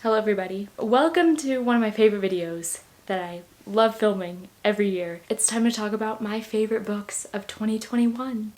Hello everybody. Welcome to one of my favorite videos that I love filming every year. It's time to talk about my favorite books of 2021.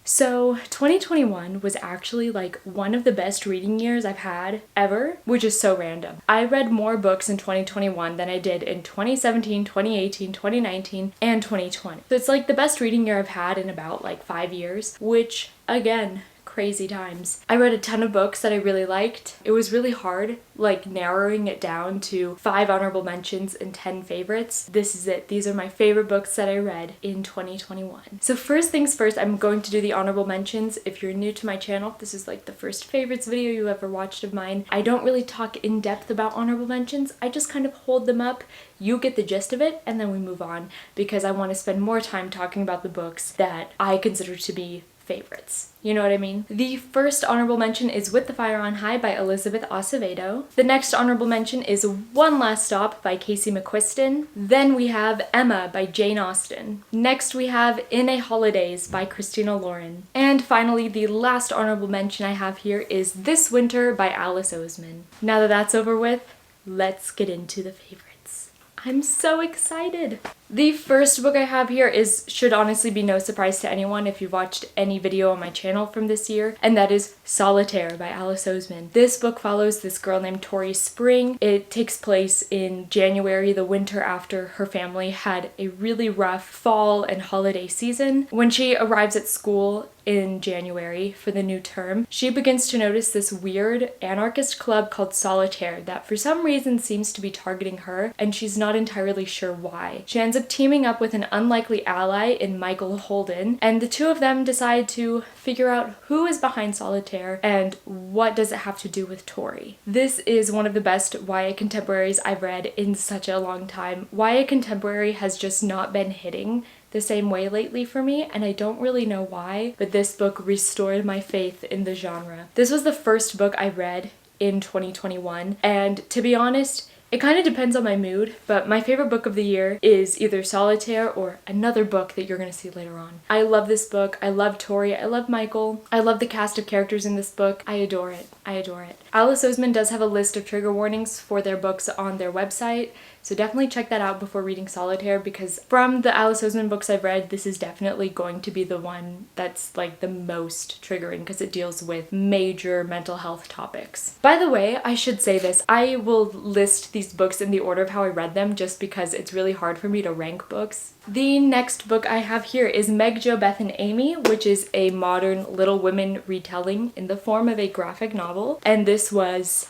So 2021 was actually like one of the best reading years I've had ever, which is so random. I read more books in 2021 than I did in 2017, 2018, 2019, and 2020. So it's like the best reading year I've had in about like 5 years, which again, crazy times. I read a ton of books that I really liked. It was really hard, like narrowing it down to 5 honorable mentions and 10 favorites. This is it. These are my favorite books that I read in 2021. So first things first, I'm going to do the honorable mentions. If you're new to my channel, this is like the first favorites video you ever watched of mine. I don't really talk in depth about honorable mentions. I just kind of hold them up. You get the gist of it, and then we move on because I want to spend more time talking about the books that I consider to be favorites. You know what I mean? The first honorable mention is With the Fire on High by Elizabeth Acevedo. The next honorable mention is One Last Stop by Casey McQuiston. Then we have Emma by Jane Austen. Next we have In a Holidays by Christina Lauren. And finally, the last honorable mention I have here is This Winter by Alice Oseman. Now that that's over with, let's get into the favorites. I'm so excited! The first book I have here should honestly be no surprise to anyone if you've watched any video on my channel from this year, and that is Solitaire by Alice Oseman. This book follows this girl named Tori Spring. It takes place in January, the winter after her family had a really rough fall and holiday season. When she arrives at school in January for the new term, she begins to notice this weird anarchist club called Solitaire that for some reason seems to be targeting her, and she's not entirely sure why. She ends up teaming up with an unlikely ally in Michael Holden, and the two of them decide to figure out who is behind Solitaire and what does it have to do with Tori. This is one of the best YA contemporaries I've read in such a long time. YA contemporary has just not been hitting the same way lately for me, and I don't really know why, but this book restored my faith in the genre. This was the first book I read in 2021, and to be honest, it kind of depends on my mood, but my favorite book of the year is either Solitaire or another book that you're going to see later on. I love this book. I love Tori. I love Michael. I love the cast of characters in this book. I adore it. I adore it. Alice Oseman does have a list of trigger warnings for their books on their website, so definitely check that out before reading Solitaire, because from the Alice Oseman books I've read, this is definitely going to be the one that's like the most triggering because it deals with major mental health topics. By the way, I should say this. I will list these books in the order of how I read them just because it's really hard for me to rank books. The next book I have here is Meg, Jo, Beth, and Amy, which is a modern Little Women retelling in the form of a graphic novel, and this was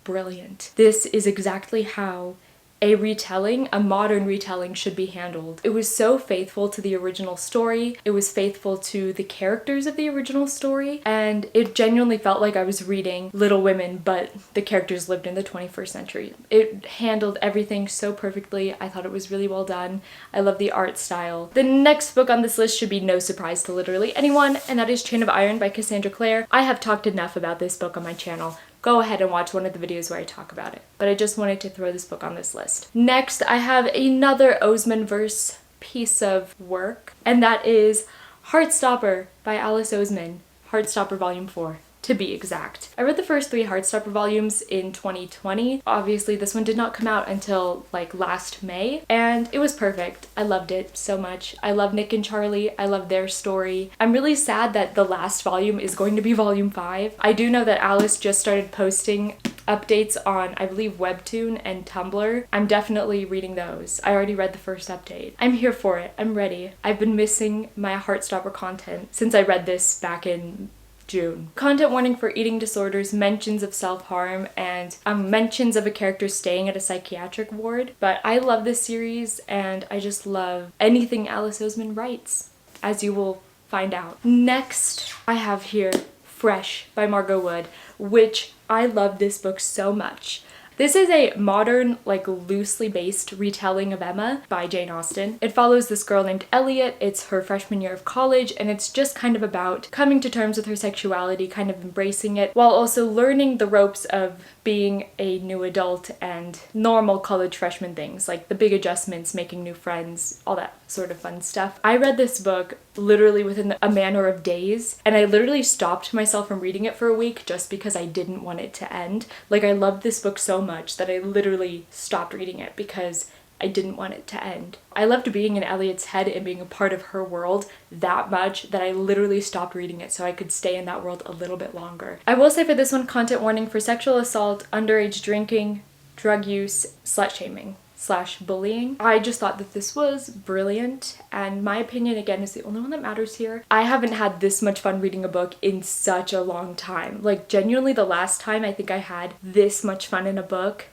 brilliant. This is exactly how a modern retelling should be handled. It was so faithful to the original story, it was faithful to the characters of the original story, and it genuinely felt like I was reading Little Women, but the characters lived in the 21st century. It handled everything so perfectly. I thought it was really well done. I love the art style. The next book on this list should be no surprise to literally anyone, and that is Chain of Iron by Cassandra Clare. I have talked enough about this book on my channel. Go ahead and watch one of the videos where I talk about it. But I just wanted to throw this book on this list. Next, I have another Oseman-verse piece of work, and that is Heartstopper by Alice Oseman. Heartstopper Volume 4. To be exact. I read the first 3 Heartstopper volumes in 2020. Obviously, this one did not come out until like last May, and it was perfect. I loved it so much. I love Nick and Charlie. I love their story. I'm really sad that the last volume is going to be Volume 5. I do know that Alice just started posting updates on, I believe, Webtoon and Tumblr. I'm definitely reading those. I already read the first update. I'm here for it. I'm ready. I've been missing my Heartstopper content since I read this back in June. Content warning for eating disorders, mentions of self-harm, and mentions of a character staying at a psychiatric ward. But I love this series, and I just love anything Alice Oseman writes, as you will find out. Next, I have here Fresh by Margot Wood, which I love this book so much. This is a modern, like loosely based retelling of Emma by Jane Austen. It follows this girl named Elliot. It's her freshman year of college, and it's just kind of about coming to terms with her sexuality, kind of embracing it, while also learning the ropes of being a new adult and normal college freshman things, like the big adjustments, making new friends, all that sort of fun stuff. I read this book literally within a matter of days, and I literally stopped myself from reading it for a week just because I didn't want it to end. Like, I loved this book so much that I literally stopped reading it because I didn't want it to end. I loved being in Elliot's head and being a part of her world that much that I literally stopped reading it so I could stay in that world a little bit longer. I will say for this one, content warning for sexual assault, underage drinking, drug use, slut-shaming / bullying. I just thought that this was brilliant, and my opinion, again, is the only one that matters here. I haven't had this much fun reading a book in such a long time. Like, genuinely, the last time I think I had this much fun in a book,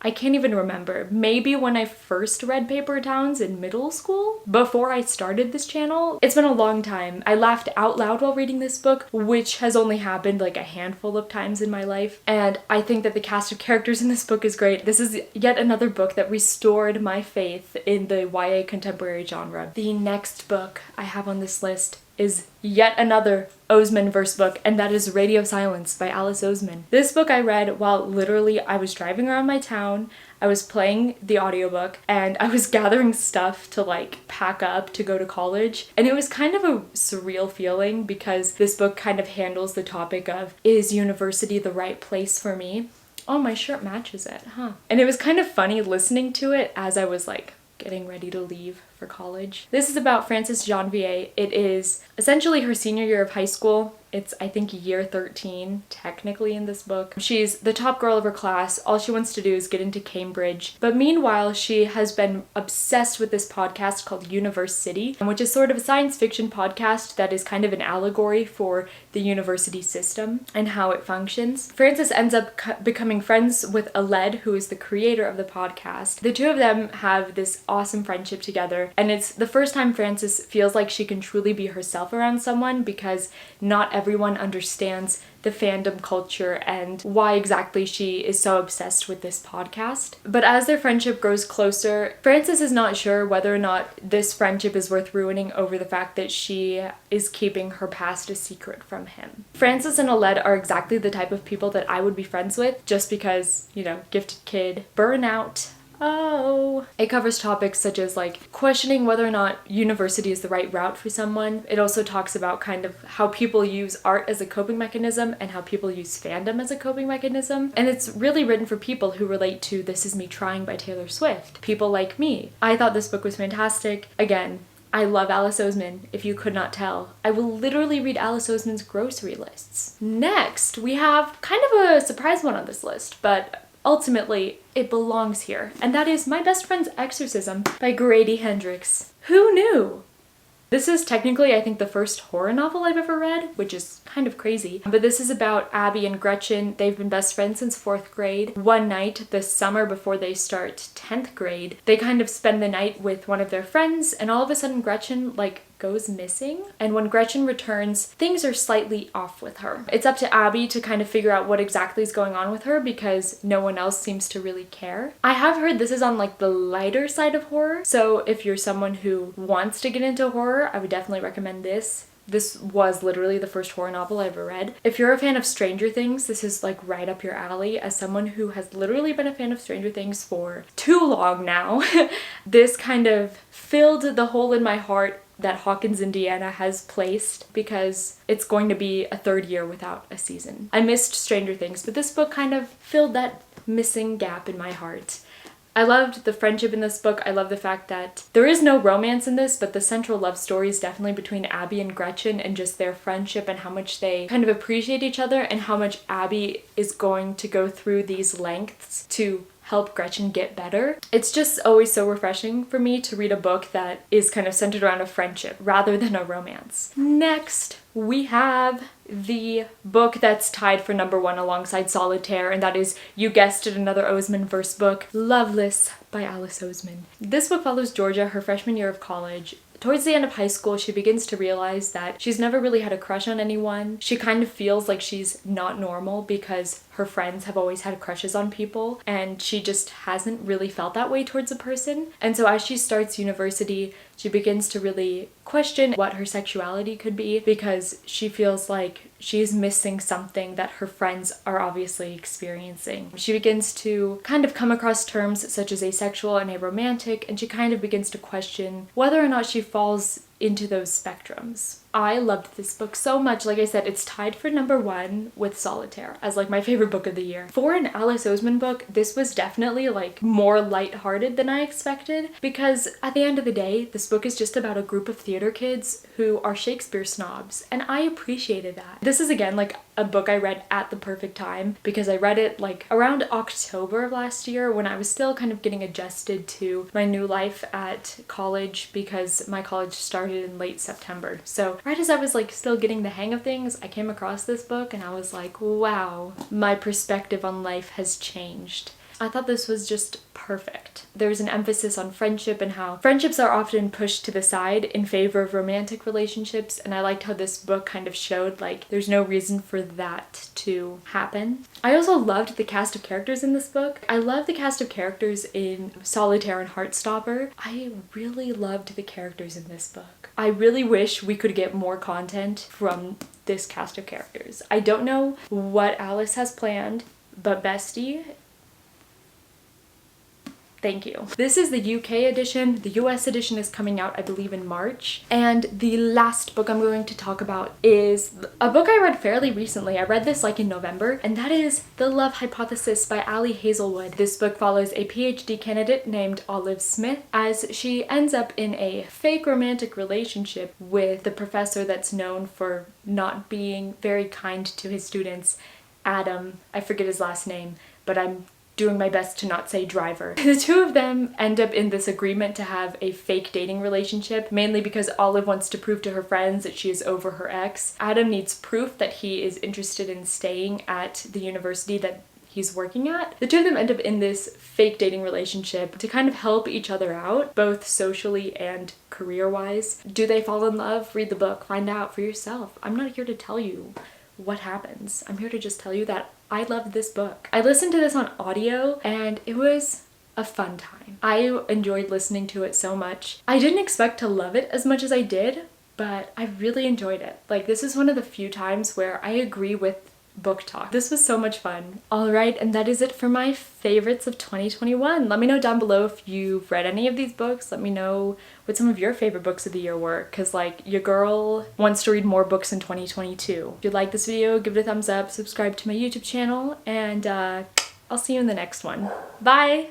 I can't even remember. Maybe when I first read Paper Towns in middle school, before I started this channel. It's been a long time. I laughed out loud while reading this book, which has only happened like a handful of times in my life. And I think that the cast of characters in this book is great. This is yet another book that restored my faith in the YA contemporary genre. The next book I have on this list is yet another Oseman verse book, and that is Radio Silence by Alice Oseman. This book I read while literally I was driving around my town, I was playing the audiobook, and I was gathering stuff to like pack up to go to college. And it was kind of a surreal feeling because this book kind of handles the topic of, is university the right place for me? Oh, my shirt matches it, huh? And it was kind of funny listening to it as I was like getting ready to leave for college. This is about Frances Janvier. It is essentially her senior year of high school. It's, I think, year 13, technically, in this book. She's the top girl of her class. All she wants to do is get into Cambridge. But meanwhile, she has been obsessed with this podcast called Universe City, which is sort of a science fiction podcast that is kind of an allegory for the university system and how it functions. Frances ends up becoming friends with Aled, who is the creator of the podcast. The two of them have this awesome friendship together, and it's the first time Frances feels like she can truly be herself around someone, because not everyone understands the fandom culture and why exactly she is so obsessed with this podcast. But as their friendship grows closer, Frances is not sure whether or not this friendship is worth ruining over the fact that she is keeping her past a secret from him. Frances and Aled are exactly the type of people that I would be friends with, just because, you know, gifted kid, burnout. Oh. It covers topics such as like questioning whether or not university is the right route for someone. It also talks about kind of how people use art as a coping mechanism and how people use fandom as a coping mechanism. And it's really written for people who relate to This Is Me Trying by Taylor Swift. People like me. I thought this book was fantastic. Again, I love Alice Oseman, if you could not tell. I will literally read Alice Oseman's grocery lists. Next, we have kind of a surprise one on this list, but ultimately, it belongs here, and that is My Best Friend's Exorcism by Grady Hendrix. Who knew? This is technically, I think, the first horror novel I've ever read, which is kind of crazy. But this is about Abby and Gretchen. They've been best friends since 4th grade. One night, this summer before they start 10th grade, they kind of spend the night with one of their friends, and all of a sudden Gretchen, like, goes missing. And when Gretchen returns, things are slightly off with her. It's up to Abby to kind of figure out what exactly is going on with her because no one else seems to really care. I have heard this is on like the lighter side of horror, so if you're someone who wants to get into horror, I would definitely recommend this. This was literally the first horror novel I ever read. If you're a fan of Stranger Things, this is like right up your alley. As someone who has literally been a fan of Stranger Things for too long now, this kind of filled the hole in my heart that Hawkins, Indiana has placed, because it's going to be a 3rd year without a season. I missed Stranger Things, but this book kind of filled that missing gap in my heart. I loved the friendship in this book. I love the fact that there is no romance in this, but the central love story is definitely between Abby and Gretchen and just their friendship and how much they kind of appreciate each other and how much Abby is going to go through these lengths to help Gretchen get better. It's just always so refreshing for me to read a book that is kind of centered around a friendship rather than a romance. Next, we have the book that's tied for #1 alongside Solitaire, and that is, you guessed it, another Oseman verse book, Loveless by Alice Oseman. This book follows Georgia her freshman year of college. Towards the end of high school, she begins to realize that she's never really had a crush on anyone. She kind of feels like she's not normal because her friends have always had crushes on people, and she just hasn't really felt that way towards a person. And so as she starts university, She begins to really question what her sexuality could be because she feels like she's missing something that her friends are obviously experiencing. She begins to kind of come across terms such as asexual and aromantic, and she kind of begins to question whether or not she falls into those spectrums. I loved this book so much. Like I said, it's tied for #1 with Solitaire as like my favorite book of the year. For an Alice Oseman book, this was definitely like more lighthearted than I expected, because at the end of the day, this book is just about a group of theater kids who are Shakespeare snobs, and I appreciated that. This is again like a book I read at the perfect time because I read it like around October of last year when I was still kind of getting adjusted to my new life at college, because my college started in late September. So right as I was like still getting the hang of things, I came across this book and I was like, wow, my perspective on life has changed. I thought this was just perfect. There's an emphasis on friendship and how friendships are often pushed to the side in favor of romantic relationships, and I liked how this book kind of showed like there's no reason for that to happen. I also loved the cast of characters in this book. I love the cast of characters in Solitaire and Heartstopper. I really loved the characters in this book. I really wish we could get more content from this cast of characters. I don't know what Alice has planned, but bestie, thank you. This is the UK edition. The US edition is coming out, I believe, in March. And the last book I'm going to talk about is a book I read fairly recently. I read this like in November, and that is The Love Hypothesis by Ali Hazelwood. This book follows a PhD candidate named Olive Smith as she ends up in a fake romantic relationship with the professor that's known for not being very kind to his students, Adam. I forget his last name, but I'm doing my best to not say Driver. The two of them end up in this agreement to have a fake dating relationship, mainly because Olive wants to prove to her friends that she is over her ex. Adam needs proof that he is interested in staying at the university that he's working at. The two of them end up in this fake dating relationship to kind of help each other out, both socially and career-wise. Do they fall in love? Read the book, find out for yourself. I'm not here to tell you what happens. I'm here to just tell you that I loved this book. I listened to this on audio and it was a fun time. I enjoyed listening to it so much. I didn't expect to love it as much as I did, but I really enjoyed it. Like, this is one of the few times where I agree with book talk. This was so much fun. Alright, and that is it for my favorites of 2021. Let me know down below if you've read any of these books. Let me know what some of your favorite books of the year were, because like your girl wants to read more books in 2022. If you like this video, give it a thumbs up, subscribe to my YouTube channel, and I'll see you in the next one. Bye!